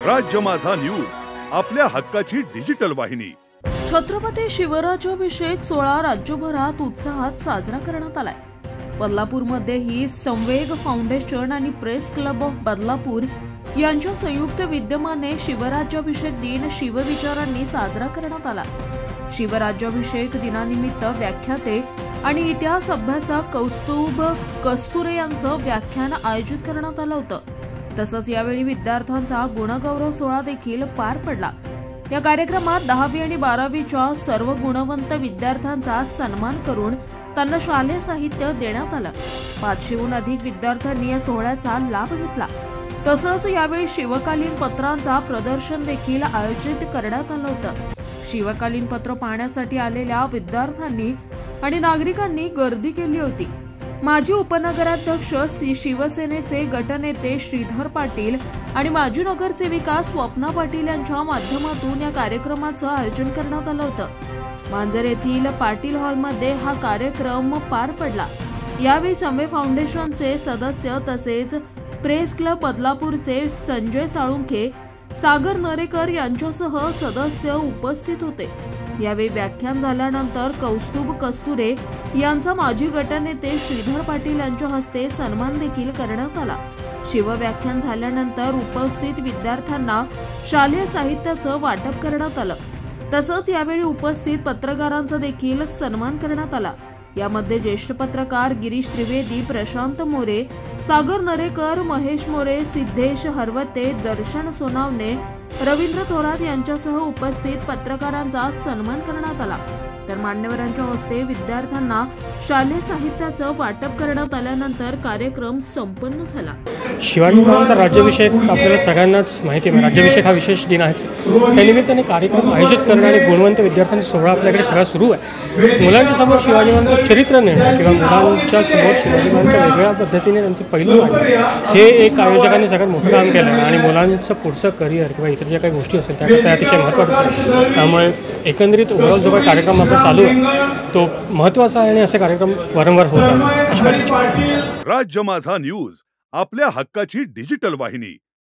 राज्य माझा न्यूज, आपल्या हक्काची डिजिटल वाहिनी। छत्रपती शिवराज्याभिषेक सोहळा राज्यभरात उत्साहात साजरा करण्यात आलाय। बदलापूरमध्ये ही संवेग फाउंडेशन आणि प्रेस क्लब ऑफ बदलापूर यांच्या संयुक्त विद्यमाने शिवराज्याभिषेक दिन शिवविचारांनी साजरा करण्यात आला। शिवराज्याभिषेक दिनानिमित्त व्याख्याते आणि इतिहास अभ्यासक कौस्तुभ कस्तुरे यांचं व्याख्यान आयोजित करण्यात आलं होतं। तसंच यावेळी विद्यार्थ्यांचा गुणगौरव सोहळा देखील पार पडला। या कार्यक्रमात 10वी आणि 12वीच्या सर्व गुणवंत विद्यार्थ्यांचा सन्मान करून त्यांना शालेय साहित्य देण्यात आलं। 500हून अधिक विद्यार्थ्यांनी या सोहळ्याचा लाभ घेतला। तसंच यावेळी शिवकालीन पत्रांचा प्रदर्शन देखील आयोजित करण्यात आलं होतं। शिवकालीन पत्र पाहण्यासाठी आलेल्या विद्यार्थ्यांनी आणि नागरिकांनी गर्दी केली होती। माजी उपनगराध्यक्ष शिवसेनेचे गटनेते श्रीधर पाटील आणि माजी नगरसेविका स्वप्ना पाटील यांच्या माध्यमातून या कार्यक्रमाचं आयोजन करण्यात आलं होतं। मांजर येथील पाटील हॉलमध्ये हा कार्यक्रम पार पडला। यावेळी संवे फाउंडेशनचे सदस्य तसेच प्रेस क्लब बदलापूरचे संजय साळुंखे, सागर नरेकर यांच्यासह सदस्य उपस्थित होते। यावेळी व्याख्यान झाल्यानंतर कौस्तुभ कस्तुरे यांचा माजी गटनेते श्रीधर पाटील यांच्या हस्ते सन्मान देखील करण्यात आला। शिवव्याख्यान झाल्यानंतर उपस्थित विद्यार्थ्यांना शालेय साहित्याचं वाटप करण्यात आलं। तसंच यावेळी उपस्थित पत्रकारांचा देखील सन्मान करण्यात आला। यामध्ये ज्येष्ठ पत्रकार गिरीश त्रिवेदी, प्रशांत मोरे, सागर नरेकर, महेश मोरे, सिद्धेश हरवते, दर्शन सोनावणे, रवींद्र थोरात यांच्यासह उपस्थित पत्रकारांचा सन्मान करण्यात आला। तर मान्यवरांच्या हस्ते विद्यार्थ्यांना शालेय साहित्याचं वाटप करण्यात आल्यानंतर कार्यक्रम संपन्न झाला। शिवाजी महाराजांचा राज्याभिषेक आपल्याला सगळ्यांनाच माहिती आहे। राज्याभिषेक हा विशेष दिन आहे। त्यानिमित्ताने कार्यक्रम आयोजित करणं आणि गुणवंत विद्यार्थ्यांचा सोहळा आपल्याकडे सगळा सुरू आहे। मुलांच्या समोर शिवाजी महाराजांचं चरित्र नेणं किंवा मुलांच्या समोर शिवाजी महाराजांच्या वेगळ्या पद्धतीने त्यांचं पैलू मांडणं हे एक आयोजकांनी सगळ्यात मोठं काम केलं आहे आणि मुलांचं पुढचं करिअर किंवा इतर ज्या काही गोष्टी असतील त्याकरता अतिशय महत्त्वाचं आहे। त्यामुळे एकंदरीत ओव्हरऑल जो काही कार्यक्रम आपला चालू आहे तो महत्त्वाचा आहे आणि असे कार्यक्रम वारंवार होत आहेत। राज्य माझा न्यूज, आपल्या हक्काची डिजिटल वाहिनी।